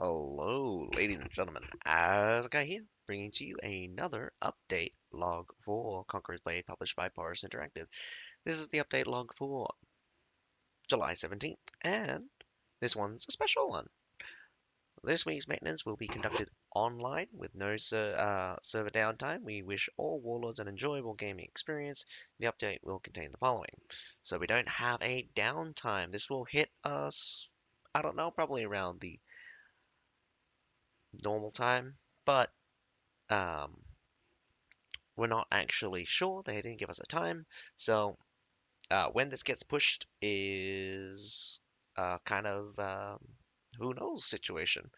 Hello, ladies and gentlemen. Azukai here, bringing to you another update log for Conqueror's Blade, published by Boris Interactive. This is the update log for July 17th, and this one's a special one. This week's maintenance will be conducted online with no server downtime. We wish all warlords an enjoyable gaming experience. The update will contain the following. So we don't have a downtime. This will hit us, I don't know, probably around the normal time, but um, we're not actually sure. They didn't give us a time. So when this gets pushed is kind of who knows situation.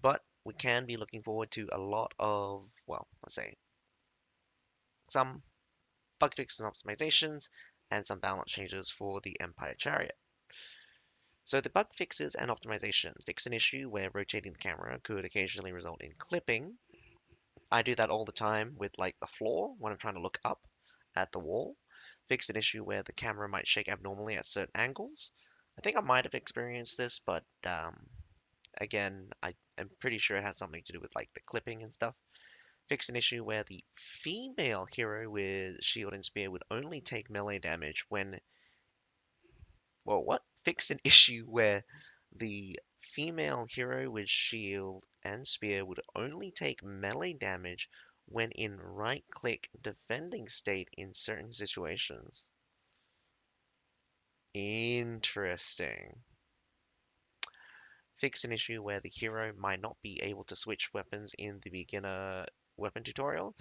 But we can be looking forward to a lot of, well, let's say some bug fixes and optimizations and some balance changes for the Empire Chariot. So the bug fixes and optimization fix an issue where rotating the camera could occasionally result in clipping. I do that all the time with like the floor when I'm trying to look up at the wall. Fixed an issue where the camera might shake abnormally at certain angles. I think I might have experienced this, but again, I am pretty sure it has something to do with like the clipping and stuff. Fixed an issue where the female hero with shield and spear would only take melee damage when, well, what? Fixed an issue where the female hero with shield and spear would only take melee damage when in right-click defending state in certain situations. Interesting. Fix an issue where the hero might not be able to switch weapons in the beginner weapon tutorial.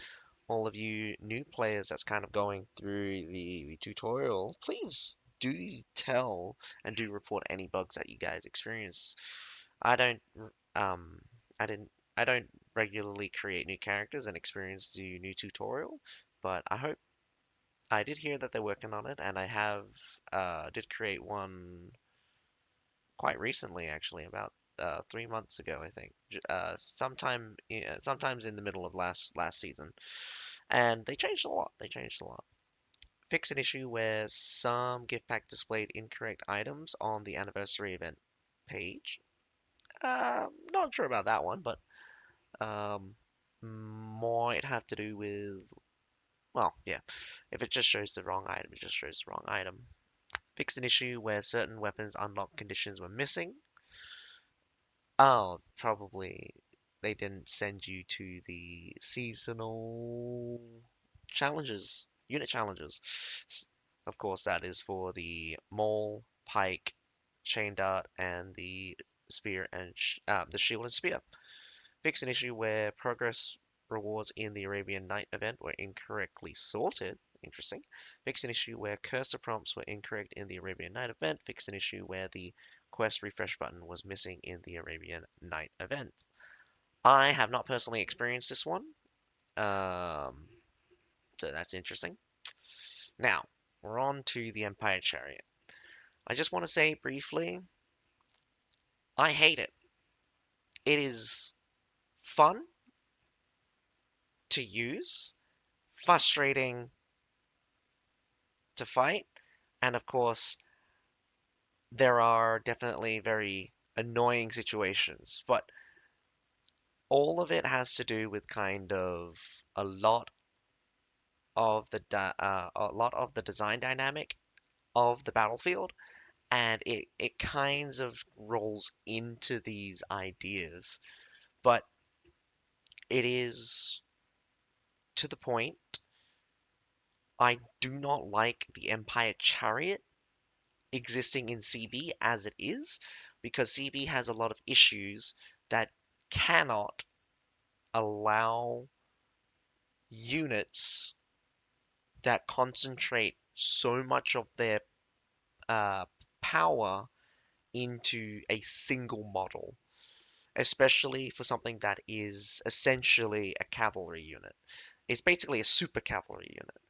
All of you new players that's kind of going through the tutorial, please do tell and do report any bugs that you guys experience. I don't, um, I didn't, I don't regularly create new characters and experience the new tutorial, but I did hear that they're working on it, and I have, did create one quite recently, actually, about 3 months ago, I think. Sometimes in the middle of last season, and they changed a lot. They changed a lot. Fix an issue where some gift pack displayed incorrect items on the anniversary event page. Not sure about that one, but um, might have to do with, well, yeah. If it just shows the wrong item, it just shows the wrong item. Fix an issue where certain weapons unlock conditions were missing. Oh, probably they didn't send you to the seasonal challenges, unit challenges. Of course, that is for the maul, pike, chain dart, and the spear and the shield and spear. Fix an issue where progress rewards in the Arabian Night event were incorrectly sorted. Interesting. Fix an issue where cursor prompts were incorrect in the Arabian Night event. Fix an issue where the quest refresh button was missing in the Arabian Night event. I have not personally experienced this one, um, so that's interesting. Now, we're on to the Empire Chariot. I just want to say briefly, I hate it. It is fun to use, frustrating to fight, and of course, there are definitely very annoying situations, but all of it has to do with kind of a lot a lot of the design dynamic of the battlefield, and it kinds of rolls into these ideas, but it is to the point. I do not like the Empire Chariot existing in CB as it is, because CB has a lot of issues that cannot allow units that concentrate so much of their uh, power into a single model, especially for something that is essentially a cavalry unit. It's basically a super cavalry unit.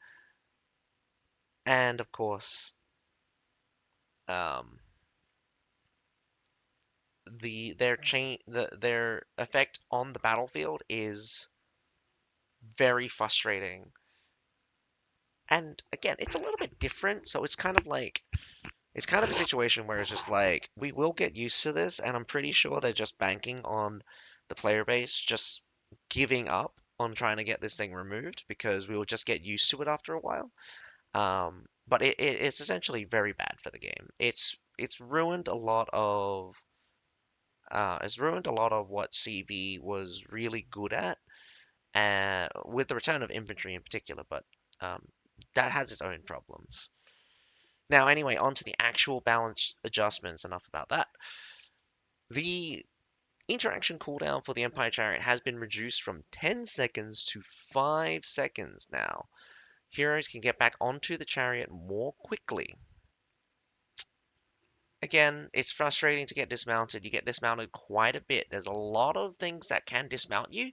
And of course, um, their effect on the battlefield is very frustrating. And again, it's a little bit different, so it's kind of like it's kind of a situation where it's just like we will get used to this, and I'm pretty sure they're just banking on the player base just giving up on trying to get this thing removed because we will just get used to it after a while. But it's essentially very bad for the game. It's ruined a lot of it's ruined a lot of what CB was really good at, with the return of infantry in particular. But um, that has its own problems. Now, anyway, on to the actual balance adjustments. Enough about that. The interaction cooldown for the Empire Chariot has been reduced from 10 seconds to 5 seconds now. Heroes can get back onto the chariot more quickly. Again, it's frustrating to get dismounted. You get dismounted quite a bit. There's a lot of things that can dismount you,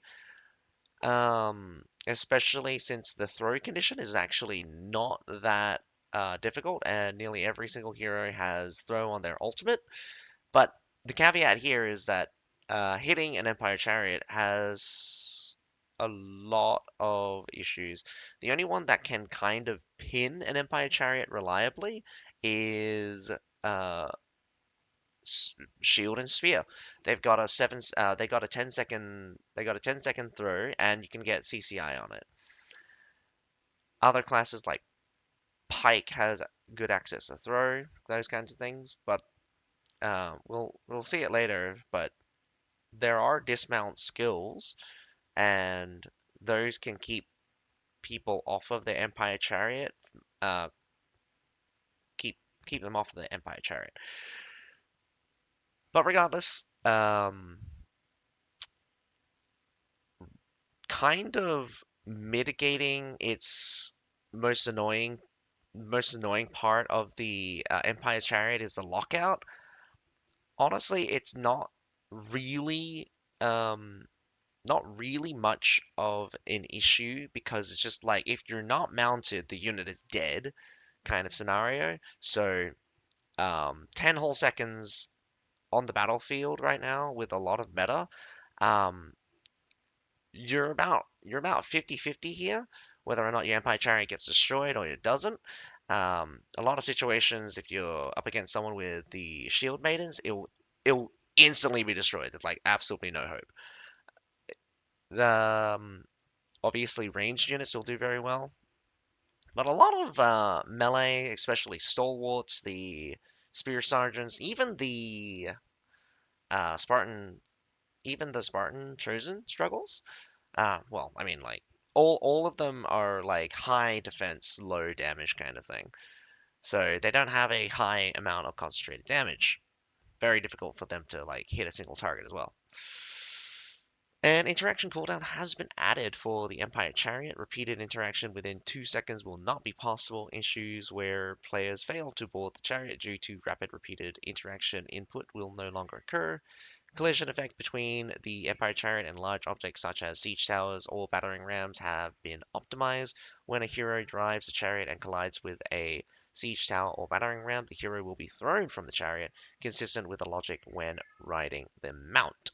especially since the throw condition is actually not that difficult, and nearly every single hero has throw on their ultimate. But the caveat here is that hitting an Empire Chariot has a lot of issues. The only one that can kind of pin an Empire Chariot reliably is uh, Shield and Sphere. They've got a they got a 10-second throw, and you can get CCI on it. Other classes like Pike has good access to throw, those kinds of things, but we'll see it later. But there are dismount skills, and those can keep people off of the Empire Chariot. Uh, keep keep them off of the Empire Chariot. But regardless, kind of mitigating its most annoying most annoying part of the Empire Chariot is the lockout. Honestly, it's really um, not really much of an issue because it's just like if you're not mounted, the unit is dead kind of scenario. So 10 whole seconds on the battlefield right now with a lot of meta, um, you're about 50-50 here, whether or not your Empire Chariot gets destroyed or it doesn't. A lot of situations, if you're up against someone with the Shield Maidens, it'll instantly be destroyed. There's like absolutely no hope. The obviously ranged units will do very well, but a lot of melee, especially stalwarts, the spear sergeants, uh, Spartan, even the Spartan chosen struggles. Well, I mean, like all of them are like high defense, low damage kind of thing. So they don't have a high amount of concentrated damage. Very difficult for them to like hit a single target as well. An interaction cooldown has been added for the Empire Chariot. Repeated interaction within 2 seconds will not be possible. Issues where players fail to board the chariot due to rapid repeated interaction input will no longer occur. Collision effect between the Empire Chariot and large objects such as siege towers or battering rams have been optimized. When a hero drives the chariot and collides with a siege tower or battering ram, the hero will be thrown from the chariot, consistent with the logic when riding the mount.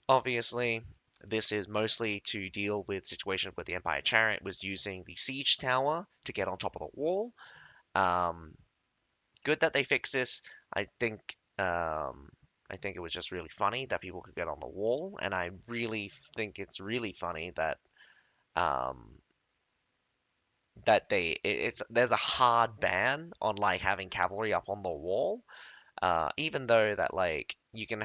Obviously, this is mostly to deal with situations where the Empire Chariot was using the siege tower to get on top of the wall. Um, Good that they fixed this. I think I think it was just really funny that people could get on the wall, and I really think it's really funny that um, it's there's a hard ban on like having cavalry up on the wall. Even though that like you can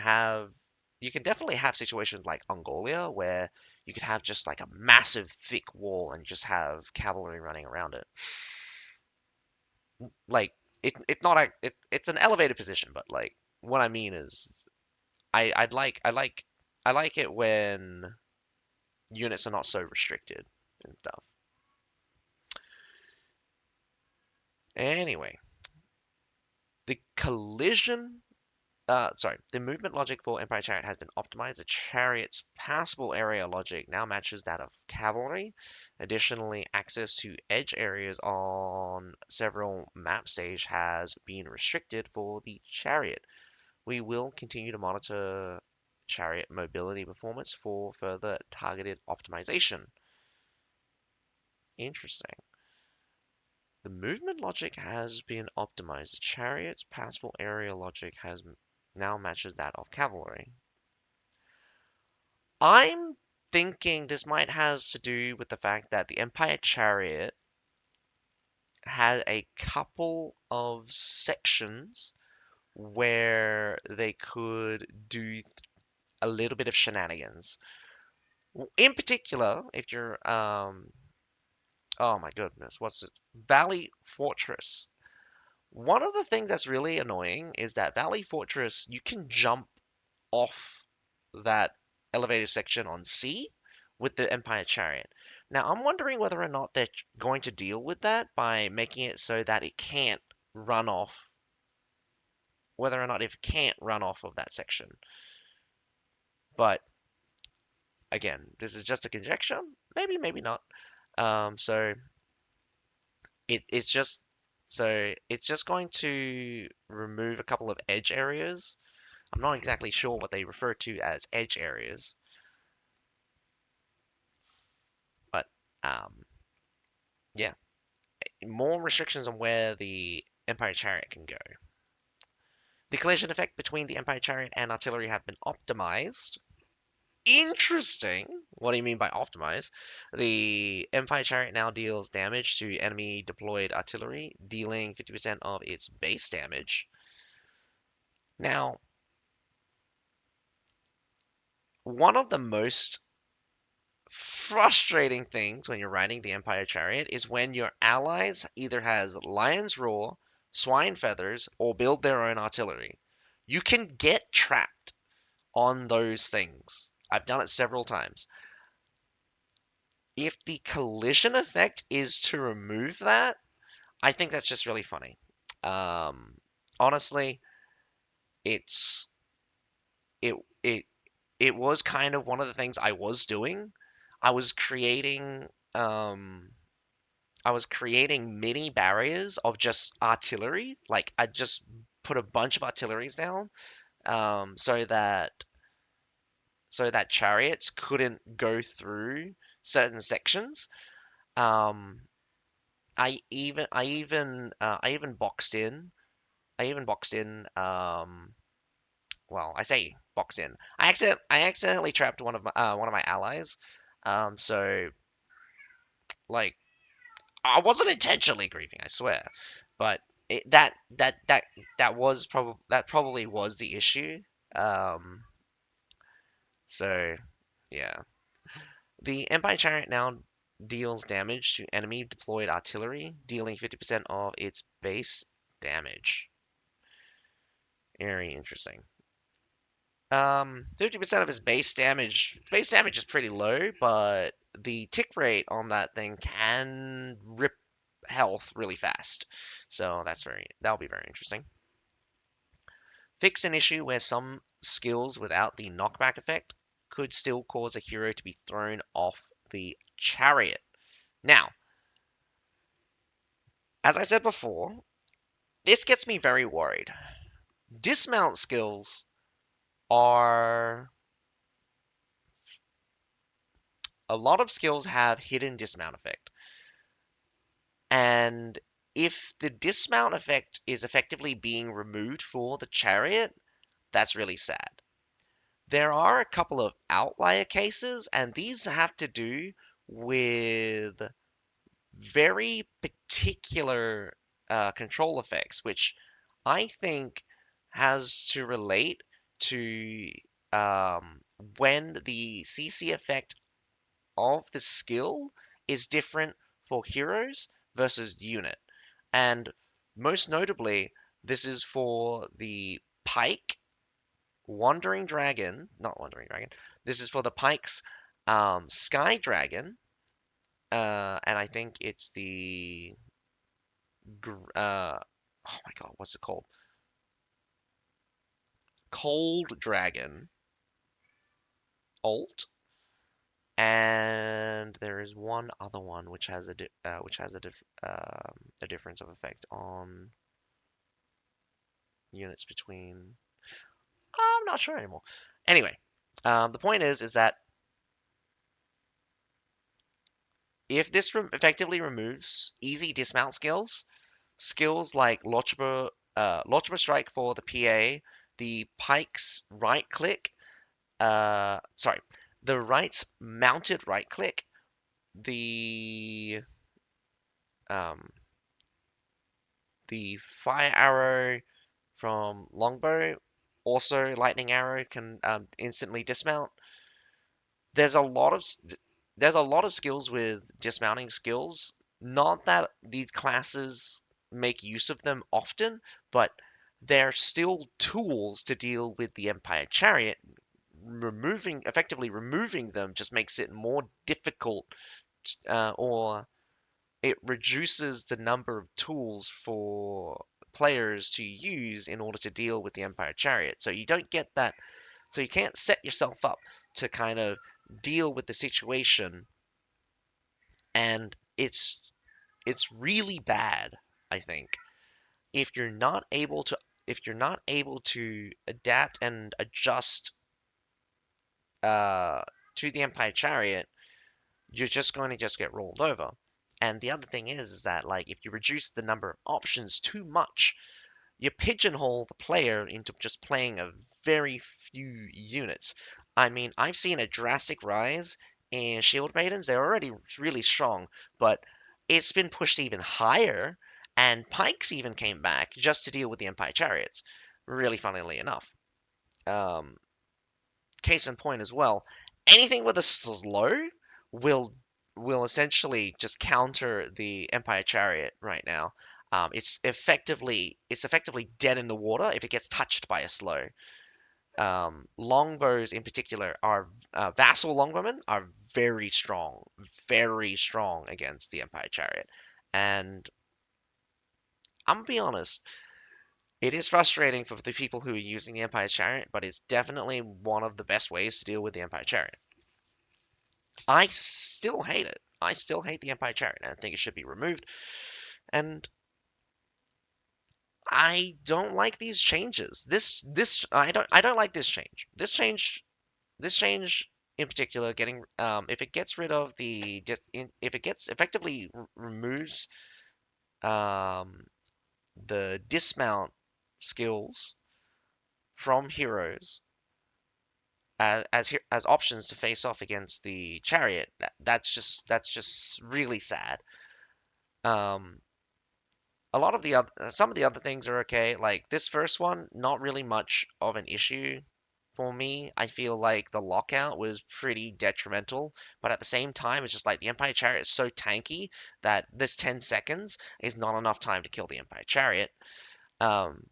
definitely have situations like Mongolia where you could have just like a massive thick wall and just have cavalry running around it. Like it's not it's an elevated position, but like what I mean is I like it when units are not so restricted and stuff. Anyway, the collision the movement logic for Empire Chariot has been optimized. The chariot's passable area logic now matches that of cavalry. Additionally, access to edge areas on several map stage has been restricted for the chariot. We will continue to monitor chariot mobility performance for further targeted optimization. Interesting. The movement logic has been optimized. The chariot's passable area logic has now matches that of cavalry. I'm thinking this might has to do with the fact that the Empire Chariot had a couple of sections where they could do a little bit of shenanigans. In particular, if you're oh my goodness, what's it? Valley Fortress. One of the things that's really annoying is that Valley Fortress, you can jump off that elevated section on C with the Empire Chariot. Now, I'm wondering whether or not they're going to deal with that by making it so that it can't run off, whether or not it can't run off of that section. But again, this is just a conjecture. Maybe, maybe not. So it's just it's just going to remove a couple of edge areas. I'm not exactly sure what they refer to as edge areas, but um, yeah, more restrictions on where the Empire Chariot can go. The collision effect between the Empire Chariot and artillery have been optimized. Interesting. What do you mean by optimized? The Empire Chariot now deals damage to enemy deployed artillery, dealing 50% of its base damage. Now, one of the most frustrating things when you're riding the Empire Chariot is when your allies either has Lion's Roar, Swine Feathers, or build their own artillery. You can get trapped on those things. I've done it several times. If the collision effect is to remove that, I think that's just really funny. Um, honestly, it's it it it was kind of one of the things I was doing. I was creating um I was creating mini barriers of just artillery. Like I just put a bunch of artilleries down, so that chariots couldn't go through certain sections. Um, I even boxed in. I even boxed in. Well, I say boxed in. I accidentally trapped one of my allies. So like I wasn't intentionally grieving, I swear, but that probably was the issue. Um, so yeah, the Empire Chariot now deals damage to enemy deployed artillery, dealing 50% of its base damage. Very interesting. 50% of his base damage. Base damage is pretty low, but the tick rate on that thing can rip health really fast. So that'll be very interesting. Fix an issue where some skills without the knockback effect could still cause a hero to be thrown off the chariot. Now, as I said before, this gets me very worried. Dismount skills are a lot of skills have hidden dismount effect. And if the dismount effect is effectively being removed for the chariot, that's really sad. There are a couple of outlier cases, and these have to do with very particular control effects, which I think has to relate to um, when the CC effect of the skill is different for heroes versus unit. And most notably, this is for the Pike, Wandering Dragon, not Wandering Dragon, this is for the Pike's Sky Dragon, and I think it's the, oh my god, what's it called? Cold Dragon ult, and there is one other one which has a difference of effect on units between. I'm not sure anymore. Anyway, the point is that if this effectively removes easy dismount skills, skills like Launchable Strike for the PA, the Pike's right click, sorry, the right mounted right click, the um, the fire arrow from longbow, also lightning arrow can instantly dismount. There's a lot of there's a lot of skills with dismounting skills. Not that these classes make use of them often, but they're still tools to deal with the Empire Chariot. Effectively removing them just makes it more difficult, or it reduces the number of tools for players to use in order to deal with the Empire Chariot. So you don't get that. So you can't set yourself up to kind of deal with the situation, and it's really bad, I think, if you're not able to adapt and adjust uh, to the Empire Chariot. You're just going to just get rolled over. And the other thing is that like if you reduce the number of options too much, you pigeonhole the player into just playing a very few units. I mean, I've seen a drastic rise in Shield Maidens. They're already really strong, but it's been pushed even higher, and Pikes even came back just to deal with the Empire Chariots. Really funnily enough. Um, Case in point as well, anything with a slow will will essentially just counter the Empire Chariot right now. It's effectively dead in the water if it gets touched by a slow. Longbows in particular are vassal longbowmen are very strong against the Empire Chariot, and I'm gonna be honest, it is frustrating for the people who are using the Empire Chariot, but it's definitely one of the best ways to deal with the Empire Chariot. I still hate it. I still hate the Empire Chariot, and I think it should be removed. And I don't like these changes. This I don't like this change. This change in particular, getting if it gets rid of if it gets effectively removes um the dismount skills from heroes as options to face off against the chariot, that's just really sad. Um, a lot of the other some of the other things are okay. Like this first one, not really much of an issue for me. I feel like the lockout was pretty detrimental, but at the same time, it's just like the Empire Chariot is so tanky that this 10 seconds is not enough time to kill the Empire Chariot. Um,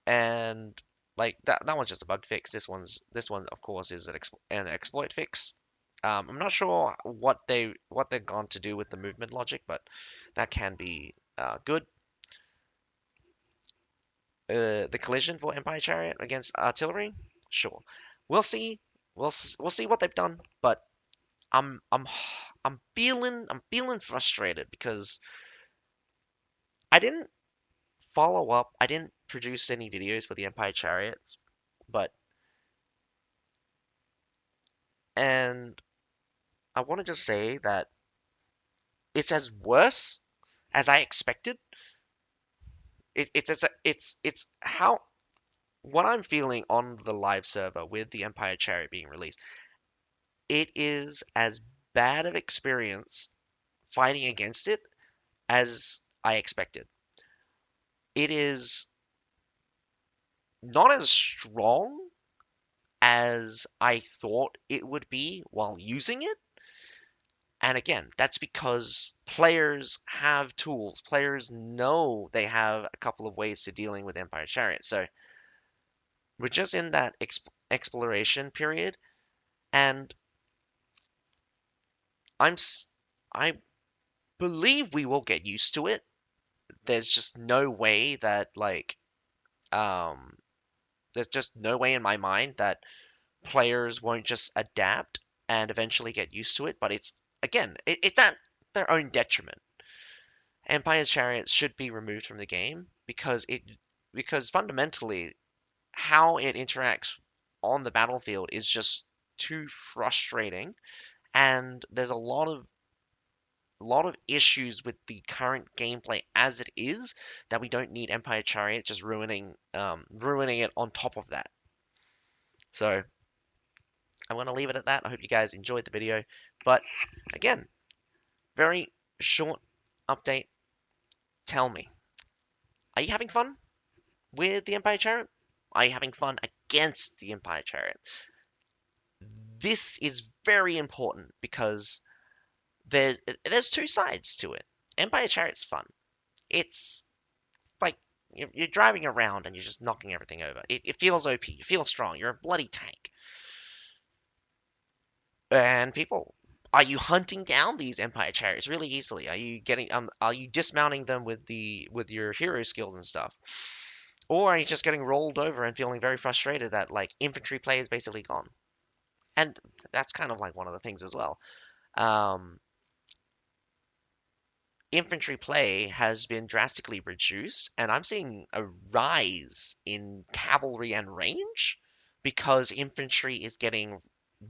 and like that one's just a bug fix. This one of course is an exploit fix. I'm not sure what they're going to do with the movement logic, but that can be good. The collision for Empire Chariot against artillery, sure. We'll see. We'll see what they've done, but I'm I'm I'm feeling frustrated because I didn't follow up. I didn't produce any videos for the Empire Chariots, but and I want to just say that it's as worse as I expected. It's how what I'm feeling on the live server with the Empire Chariot being released. It is as bad of experience fighting against it as I expected. It is not as strong as I thought it would be while using it. And again, that's because players have tools. Players know they have a couple of ways to dealing with Empire Chariot. So we're just in that exploration period, and I'm I believe we will get used to it. There's just no way that um there's just no way in my mind that players won't just adapt and eventually get used to it. But it's again, it's at their own detriment. Empire's Chariots should be removed from the game because fundamentally how it interacts on the battlefield is just too frustrating, and there's a lot of issues with the current gameplay as it is that we don't need Empire Chariot just ruining it on top of that. So I'm going to leave it at that. I hope you guys enjoyed the video. But again, very short update. Tell me, are you having fun with the Empire Chariot? Are you having fun against the Empire Chariot? This is very important because there's two sides to it. Empire Chariot's fun. It's like you're driving around and you're just knocking everything over. It feels OP. You feel strong. You're a bloody tank. And people, are you hunting down these Empire chariots really easily? Are you dismounting them with your hero skills and stuff? Or are you just getting rolled over and feeling very frustrated that like infantry play is basically gone? And that's kind of like one of the things as well. Um, Infantry play has been drastically reduced, and I'm seeing a rise in cavalry and range because infantry is getting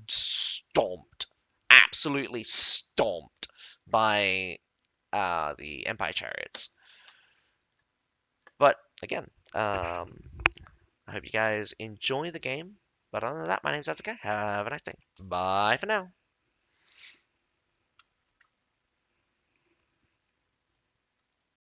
stomped, absolutely stomped by the Empire chariots. But again, I hope you guys enjoy the game. But other than that, my name's Atsuka. Have a nice day. Bye for now.